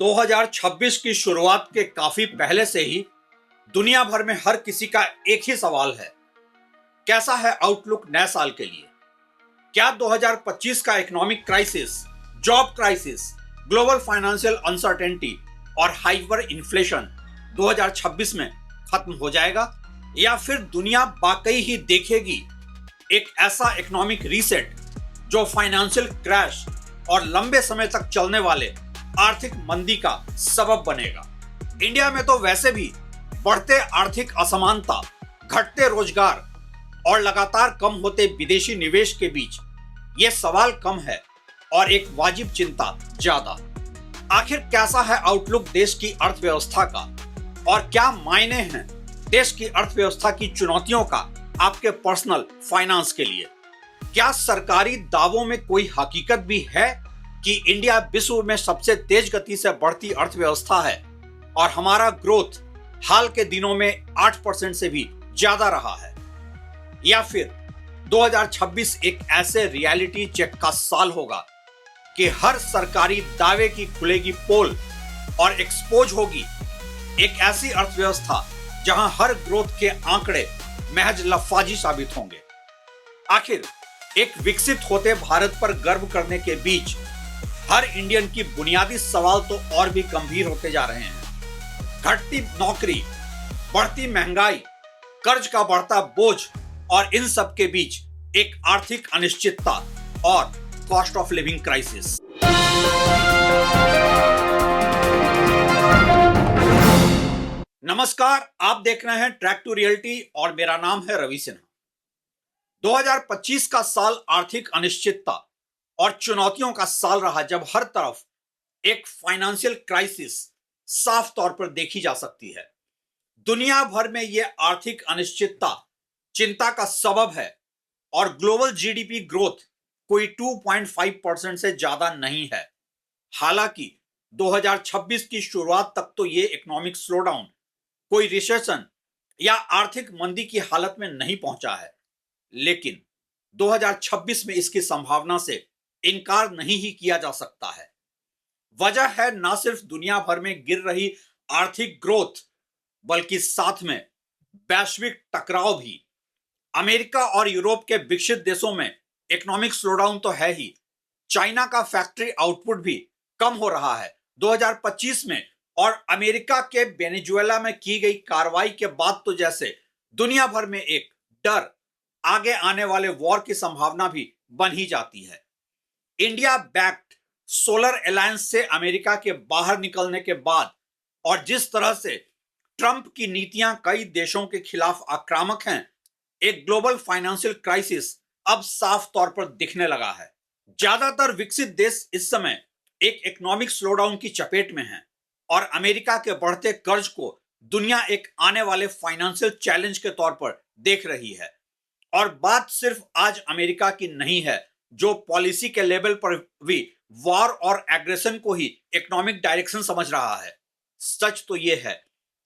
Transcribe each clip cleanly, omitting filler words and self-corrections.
2026 की शुरुआत के काफी पहले से ही दुनिया भर में हर किसी का एक ही सवाल है। कैसा है आउटलुक नए साल के लिए? क्या 2025 का economic crisis, job crisis, global financial uncertainty और हाइपर इन्फ्लेशन 2026 में खत्म हो जाएगा, या फिर दुनिया वाकई ही देखेगी एक ऐसा इकोनॉमिक रीसेट जो फाइनेंशियल क्रैश और लंबे समय तक चलने वाले आर्थिक मंदी का सबब बनेगा? इंडिया में तो वैसे भी बढ़ते आर्थिक असमानता, घटते रोजगार और लगातार कम होते विदेशी निवेश के बीच ये सवाल कम है और एक वाजिब चिंता ज्यादा। आखिर कैसा है आउटलुक देश की अर्थव्यवस्था का, और क्या मायने हैं देश की अर्थव्यवस्था की चुनौतियों का आपके पर्सनल फाइनेंस के लिए? क्या सरकारी दावों में कोई हकीकत भी है कि इंडिया विश्व में सबसे तेज गति से बढ़ती अर्थव्यवस्था है और हमारा ग्रोथ हाल के दिनों में 8% से भी ज्यादा रहा है? या फिर 2026 एक ऐसे रियलिटी चेक का साल होगा कि हर सरकारी दावे की खुलेगी पोल और एक्सपोज होगी एक ऐसी अर्थव्यवस्था जहां हर ग्रोथ के आंकड़े महज लफाजी साबित होंगे? आखिर एक विकसित होते भारत पर गर्व करने के बीच हर इंडियन की बुनियादी सवाल तो और भी गंभीर होते जा रहे हैं। घटती नौकरी, बढ़ती महंगाई, कर्ज का बढ़ता बोझ और इन सब के बीच एक आर्थिक अनिश्चितता और कॉस्ट ऑफ लिविंग क्राइसिस। नमस्कार, आप देख रहे हैं ट्रैक टू रियलिटी और मेरा नाम है रवि सिन्हा। 2025 का साल आर्थिक अनिश्चितता और चुनौतियों का साल रहा, जब हर तरफ एक फाइनेंशियल क्राइसिस साफ तौर पर देखी जा सकती है। दुनिया भर में यह आर्थिक अनिश्चितता चिंता का सबब है और ग्लोबल जीडीपी ग्रोथ कोई 2.5% से ज्यादा नहीं है। हालांकि 2026 की शुरुआत तक तो यह इकोनॉमिक स्लोडाउन कोई रिसेशन या आर्थिक मंदी की हालत में नहीं पहुंचा है, लेकिन 2026 में इसकी संभावना से इनकार नहीं ही किया जा सकता है। वजह है ना सिर्फ दुनिया भर में गिर रही आर्थिक ग्रोथ, बल्कि साथ में वैश्विक टकराव भी। अमेरिका और यूरोप के विकसित देशों में इकोनॉमिक स्लोडाउन तो है ही, चाइना का फैक्ट्री आउटपुट भी कम हो रहा है 2025 में, और अमेरिका के वेनेजुएला में की गई कार्रवाई के बाद तो जैसे दुनिया भर में एक डर आगे आने वाले वॉर की संभावना भी बन ही जाती है। इंडिया बैक्ड सोलर अलायंस से अमेरिका के बाहर निकलने के बाद और जिस तरह से ट्रंप की नीतियां कई देशों के खिलाफ आक्रामक हैं, एक ग्लोबल फाइनेंशियल क्राइसिस अब साफ तौर पर दिखने लगा है। ज्यादातर विकसित देश इस समय एक इकोनॉमिक स्लोडाउन की चपेट में हैं और अमेरिका के बढ़ते कर्ज को दुनिया एक आने वाले फाइनेंशियल चैलेंज के तौर पर देख रही है। और बात सिर्फ आज अमेरिका की नहीं है, जो पॉलिसी के लेवल पर भी वॉर और एग्रेशन को ही इकोनॉमिक डायरेक्शन समझ रहा है। सच तो यह है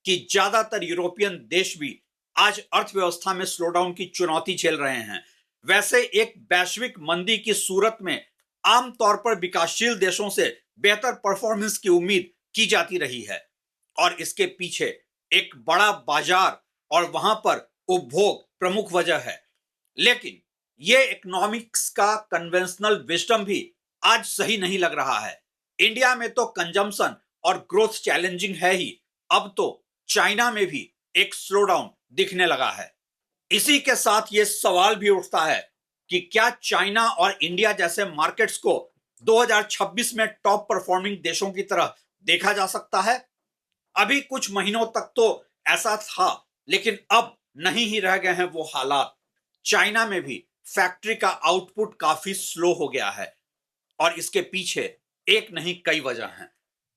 कि ज्यादातर यूरोपियन देश भी आज अर्थव्यवस्था में स्लोडाउन की चुनौती झेल रहे हैं। वैसे एक वैश्विक मंदी की सूरत में आमतौर पर विकासशील देशों से बेहतर परफॉर्मेंस की उम्मीद की जाती रही है, और इसके पीछे एक बड़ा बाजार और वहां पर उपभोग प्रमुख वजह है। लेकिन यह इकोनॉमिक्स का कन्वेंशनल विजडम भी आज सही नहीं लग रहा है। इंडिया में तो कंजम्पशन और ग्रोथ चैलेंजिंग है ही, अब तो चाइना में भी एक स्लोडाउन दिखने लगा है। इसी के साथ यह सवाल भी उठता है कि क्या चाइना और इंडिया जैसे मार्केट्स को 2026 में टॉप परफॉर्मिंग देशों की तरह देखा जा सकता है? अभी कुछ महीनों तक तो ऐसा था, लेकिन अब नहीं ही रह गए हैं वो हालात। चाइना में भी फैक्ट्री का आउटपुट काफी स्लो हो गया है, और इसके पीछे एक नहीं कई वजह हैं।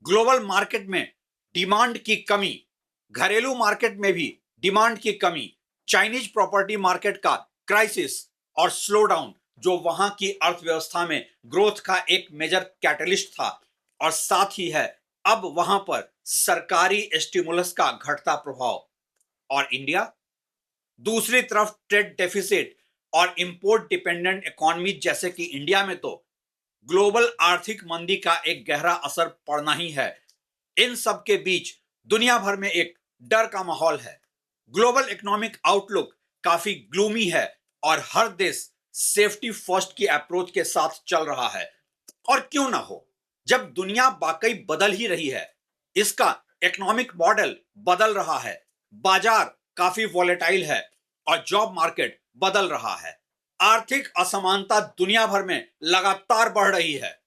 ग्लोबल मार्केट में डिमांड की कमी, घरेलू मार्केट में भी डिमांड की कमी, चाइनीज प्रॉपर्टी मार्केट का क्राइसिस और स्लोडाउन जो वहां की अर्थव्यवस्था में ग्रोथ का एक मेजर कैटलिस्ट था, और साथ ही है अब वहां पर सरकारी स्टिमुलस का घटता प्रभाव। और इंडिया दूसरी तरफ ट्रेड डेफिसिट और इंपोर्ट डिपेंडेंट इकोनॉमी जैसे कि इंडिया में तो ग्लोबल आर्थिक मंदी का एक गहरा असर पड़ना ही है। इन सब के बीच दुनिया भर में एक डर का माहौल है। ग्लोबल इकोनॉमिक आउटलुक काफी ग्लूमी है और हर देश सेफ्टी फर्स्ट की अप्रोच के साथ चल रहा है। और क्यों ना हो, जब दुनिया वाकई बदल ही रही है, इसका इकोनॉमिक मॉडल बदल रहा है, बाजार काफी वॉलेटाइल है और जॉब मार्केट बदल रहा है, आर्थिक असमानता दुनिया भर में लगातार बढ़ रही है।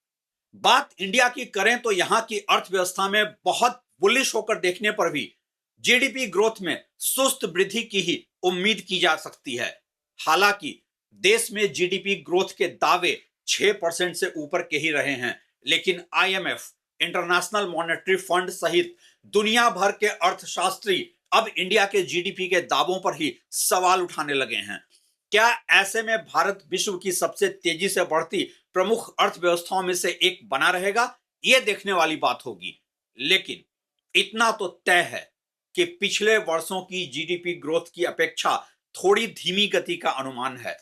बात इंडिया की करें तो यहां की अर्थव्यवस्था में बहुत बुलिश होकर देखने पर भी जीडीपी ग्रोथ में सुस्त वृद्धि की ही उम्मीद की जा सकती है। हालांकि देश में जीडीपी ग्रोथ के दावे 6% से ऊपर के ही रहे हैं, लेकिन आईएमएफ, इंटरनेशनल मॉनेटरी फंड सहित दुनिया भर के अर्थशास्त्री अब इंडिया के जीडीपी के दावों पर ही सवाल उठाने लगे हैं। क्या ऐसे में भारत विश्व की सबसे तेजी से बढ़ती प्रमुख अर्थव्यवस्थाओं में से एक बना रहेगा? यह देखने वाली बात होगी। लेकिन इतना तो तय है कि पिछले वर्षों की जीडीपी ग्रोथ की अपेक्षा थोड़ी धीमी गति का अनुमान है।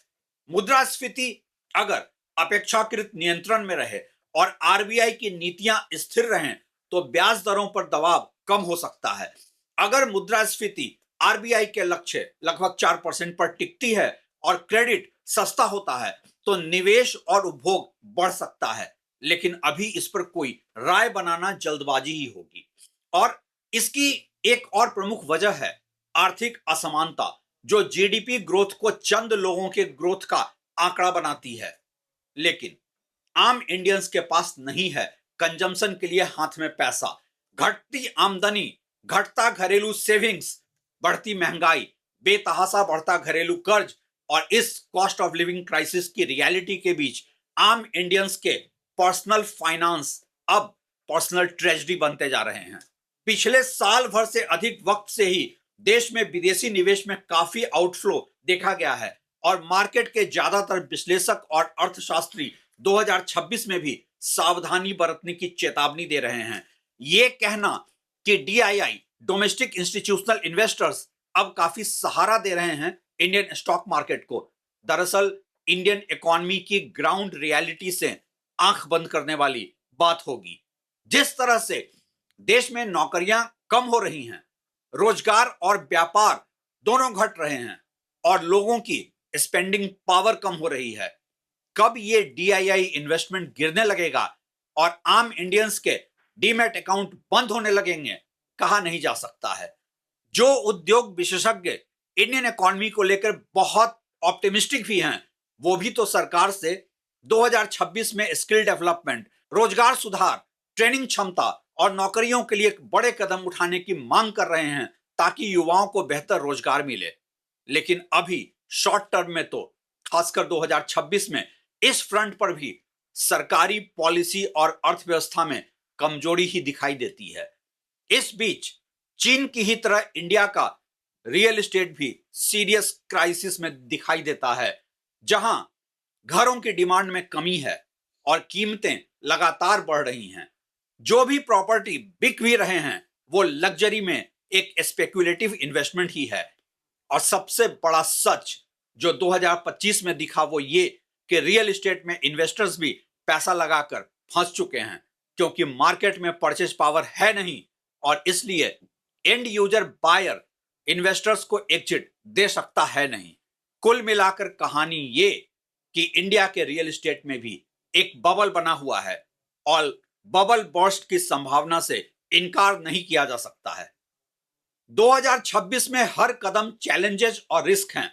मुद्रास्फीति अगर अपेक्षाकृत नियंत्रण में रहे और आरबीआई की नीतियां स्थिर रहें तो ब्याज दरों पर दबाव कम हो सकता है। अगर मुद्रास्फीति आरबीआई के लक्ष्य लगभग 4% पर टिकती है और क्रेडिट सस्ता होता है तो निवेश और उपभोग बढ़ सकता है। लेकिन अभी इस पर कोई राय बनाना जल्दबाजी ही होगी। और इसकी एक और प्रमुख वजह है आर्थिक असमानता, जो जीडीपी ग्रोथ को चंद लोगों के ग्रोथ का आंकड़ा बनाती है, लेकिन आम इंडियंस के पास नहीं है कंजम्पशन के लिए हाथ में पैसा। घटती आमदनी, घटता घरेलू सेविंग्स, बढ़ती महंगाई, बेतहासा बढ़ता घरेलू कर्ज और इस कॉस्ट ऑफ लिविंग क्राइसिस की रियलिटी के बीच आम इंडियंस के पर्सनल फाइनेंस अब पर्सनल ट्रेजेडी बनते जा रहे हैं। पिछले साल भर से अधिक वक्त से ही देश में विदेशी निवेश में काफी आउटफ्लो देखा गया है और मार्केट के ज्यादातर विश्लेषक और अर्थशास्त्री 2026 में भी सावधानी बरतने की चेतावनी दे रहे हैं। ये कहना कि डीआईआई, डोमेस्टिक इंस्टीट्यूशनल इन्वेस्टर्स, अब काफी सहारा दे रहे हैं इंडियन स्टॉक मार्केट को, दरअसल इंडियन इकोनॉमी की ग्राउंड रियलिटी से आंख बंद करने वाली बात होगी। जिस तरह से देश में नौकरियां कम हो रही हैं, रोजगार और व्यापार दोनों घट रहे हैं और लोगों की स्पेंडिंग पावर कम हो रही है, कब ये डीआईआई इन्वेस्टमेंट गिरने लगेगा और आम इंडियंस के डीमैट अकाउंट बंद होने लगेंगे, कहा नहीं जा सकता है। जो उद्योग विशेषज्ञ इंडियन इकोनॉमी को लेकर बहुत ऑप्टिमिस्टिक भी हैं, वो भी तो सरकार से 2026 में स्किल डेवलपमेंट, रोजगार सुधार, ट्रेनिंग क्षमता और नौकरियों के लिए एक बड़े कदम उठाने की मांग कर रहे हैं ताकि युवाओं को बेहतर रोजगार मिले। लेकिन अभी शॉर्ट टर्म में तो खासकर 2026 में इस फ्रंट पर भी सरकारी पॉलिसी और अर्थव्यवस्था में कमजोरी ही दिखाई देती है। इस बीच चीन की ही तरह इंडिया का रियल एस्टेट भी सीरियस क्राइसिस में दिखाई देता है, जहां घरों की डिमांड में कमी है और कीमतें लगातार बढ़ रही हैं। जो भी प्रॉपर्टी बिक भी रहे हैं वो लग्जरी में एक स्पेक्युलेटिव इन्वेस्टमेंट ही है। और सबसे बड़ा सच जो 2025 में दिखा वो ये कि रियल एस्टेट में इन्वेस्टर्स भी पैसा लगाकर फंस चुके हैं, क्योंकि मार्केट में परचेज पावर है नहीं और इसलिए एंड यूजर बायर इन्वेस्टर्स को एग्जिट दे सकता है नहीं। कुल मिलाकर कहानी ये कि इंडिया के रियल एस्टेट में भी एक बबल बना हुआ है और बबल बर्स्ट की संभावना से इनकार नहीं किया जा सकता है। 2026 में हर कदम चैलेंजेस और रिस्क हैं।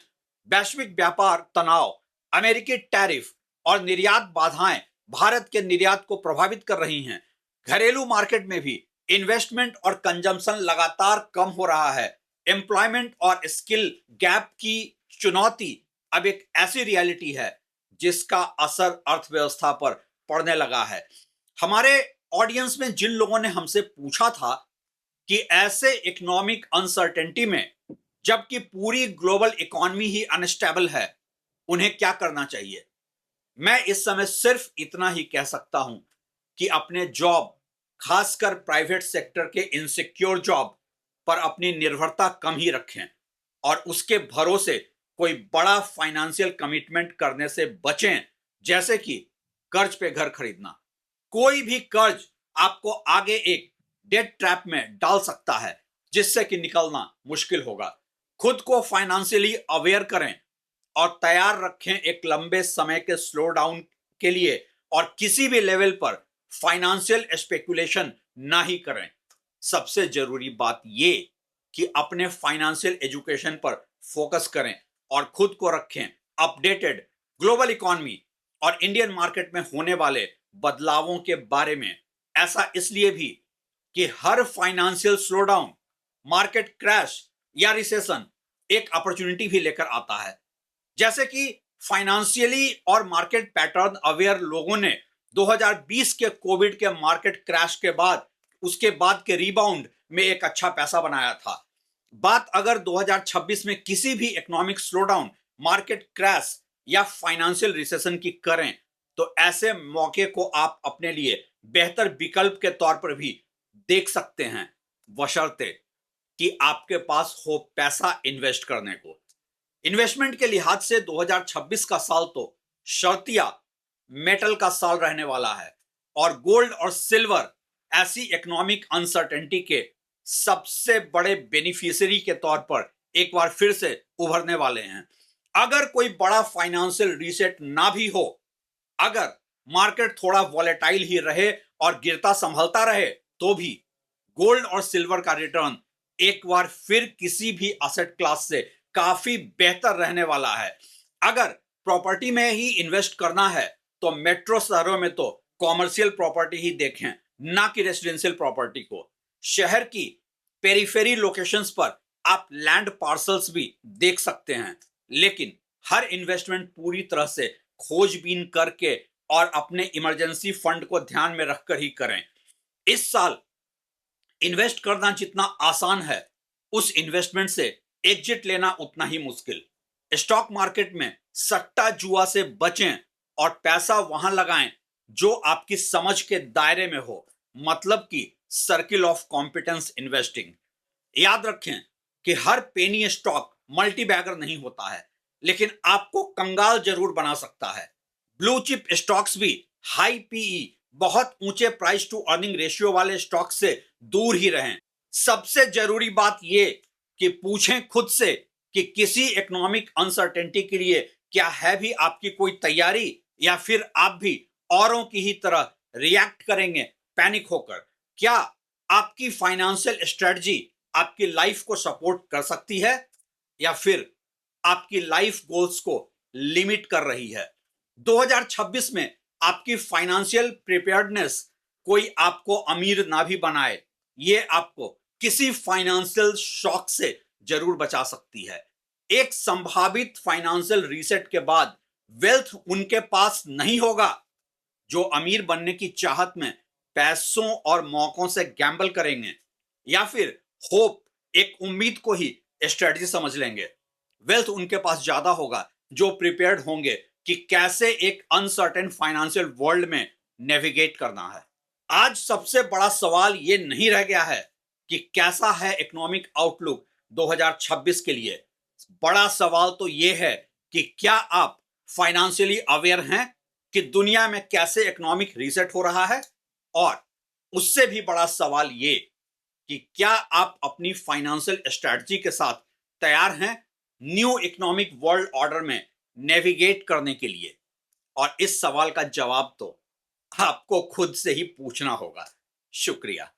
वैश्विक व्यापार तनाव, अमेरिकी टैरिफ और निर्यात बाधाएं भारत के निर्यात को प्रभावित कर रही हैं। घरेलू मार्केट में भी इन्वेस्टमेंट और कंजम्पशन लगातार कम हो रहा है। एम्प्लॉयमेंट और स्किल गैप की चुनौती अब एक ऐसी रियलिटी है जिसका असर अर्थव्यवस्था पर पड़ने लगा है। हमारे ऑडियंस में जिन लोगों ने हमसे पूछा था कि ऐसे इकोनॉमिक अनसर्टेनिटी में, जबकि पूरी ग्लोबल इकोनॉमी ही अनस्टेबल है, उन्हें क्या करना चाहिए, मैं इस समय सिर्फ इतना ही कह सकता हूं कि अपने जॉब, खासकर प्राइवेट सेक्टर के इनसिक्योर जॉब पर अपनी निर्भरता कम ही रखें और उसके भरोसे कोई बड़ा फाइनेंशियल कमिटमेंट करने से बचें, जैसे कि कर्ज पे घर खरीदना। कोई भी कर्ज आपको आगे एक डेट ट्रैप में डाल सकता है, जिससे कि निकलना मुश्किल होगा। खुद को फाइनेंशियली अवेयर करें और तैयार रखें एक लंबे समय के स्लो डाउन के लिए, और किसी भी लेवल पर फाइनेंशियल स्पेकुलेशन ना ही करें। सबसे जरूरी बात यह कि अपने फाइनेंशियल एजुकेशन पर फोकस करें और खुद को रखें अपडेटेड ग्लोबल इकोनॉमी और इंडियन मार्केट में होने वाले बदलावों के बारे में। ऐसा इसलिए भी कि हर फाइनेंशियल स्लोडाउन, मार्केट क्रैश या रिसेशन एक अपॉर्चुनिटी भी लेकर आता है। जैसे कि फाइनेंशियली और मार्केट पैटर्न अवेयर लोगों ने 2020 के कोविड के मार्केट क्रैश के बाद उसके बाद के रीबाउंड में एक अच्छा पैसा बनाया था। बात अगर 2026 में किसी भी इकोनॉमिक स्लोडाउन, मार्केट क्रैश या फाइनेंशियल रिसेशन की करें, तो ऐसे मौके को आप अपने लिए बेहतर विकल्प के तौर पर भी देख सकते हैं, बशर्ते कि आपके पास हो पैसा इन्वेस्ट करने को। इन्वेस्टमेंट के लिहाज से 2026 का साल तो शर्तिया मेटल का साल रहने वाला है, और गोल्ड और सिल्वर ऐसी इकोनॉमिक अनसर्टेनिटी के सबसे बड़े बेनिफिशियरी के तौर पर एक बार फिर से उभरने वाले हैं। अगर कोई बड़ा फाइनेंशियल रीसेट ना भी हो, अगर मार्केट थोड़ा वॉलेटाइल ही रहे और गिरता संभलता रहे, तो भी गोल्ड और सिल्वर का रिटर्न एक बार फिर किसी भी असेट क्लास से काफी बेहतर रहने वाला है। अगर प्रॉपर्टी में ही इन्वेस्ट करना है तो मेट्रो शहरों में तो कॉमर्शियल प्रॉपर्टी ही देखें, ना कि रेसिडेंशियल प्रॉपर्टी को। शहर की पेरिफेरी लोकेशंस पर आप लैंड पार्सल्स भी देख सकते हैं, लेकिन हर इन्वेस्टमेंट पूरी तरह से खोजबीन करके और अपने इमरजेंसी फंड को ध्यान में रखकर ही करें। इस साल इन्वेस्ट करना जितना आसान है, उस इन्वेस्टमेंट से एग्जिट लेना उतना ही मुश्किल। स्टॉक मार्केट में सट्टा जुआ से बचें और पैसा वहां लगाएं जो आपकी समझ के दायरे में हो, मतलब कि सर्किल ऑफ कॉम्पिटेंस इन्वेस्टिंग। याद रखें कि हर पेनी स्टॉक मल्टी बैगर नहीं होता है, लेकिन आपको कंगाल जरूर बना सकता है। ब्लू चिप स्टॉक्स भी हाई पीई, बहुत ऊंचे प्राइस टू अर्निंग रेशियो वाले स्टॉक से दूर ही रहें। सबसे जरूरी बात यह कि पूछें खुद से कि किसी इकोनॉमिक अनसर्टेनिटी के लिए क्या है भी आपकी कोई तैयारी, या फिर आप भी औरों की ही तरह रिएक्ट करेंगे पैनिक होकर। क्या आपकी फाइनेंशियल स्ट्रेटजी आपकी लाइफ को सपोर्ट कर सकती है, या फिर आपकी लाइफ गोल्स को लिमिट कर रही है। 2026 में आपकी फाइनेंशियल प्रिपेयर्डनेस कोई आपको अमीर ना भी बनाए, ये आपको किसी फाइनेंशियल शॉक से जरूर बचा सकती है। एक संभावित फाइनेंशियल रीसेट के बाद वेल्थ उनके पास नहीं होगा जो अमीर बनने की चाहत में पैसों और मौकों से गैम्बल करेंगे, या फिर होप, एक उम्मीद को ही स्ट्रेटजी समझ लेंगे। वेल्थ उनके पास ज्यादा होगा जो प्रिपेयर्ड होंगे कि कैसे एक अनसर्टेन फाइनेंशियल वर्ल्ड में नेविगेट करना है। आज सबसे बड़ा सवाल ये नहीं रह गया है कि कैसा है इकोनॉमिक आउटलुक 2026 के लिए। बड़ा सवाल तो ये है कि क्या आप फाइनेंशियली अवेयर हैं कि दुनिया में कैसे इकोनॉमिक रीसेट हो रहा है, और उससे भी बड़ा सवाल ये कि क्या आप अपनी फाइनेंशियल स्ट्रेटजी के साथ तैयार हैं न्यू इकोनॉमिक वर्ल्ड ऑर्डर में नेविगेट करने के लिए। और इस सवाल का जवाब तो आपको खुद से ही पूछना होगा। शुक्रिया।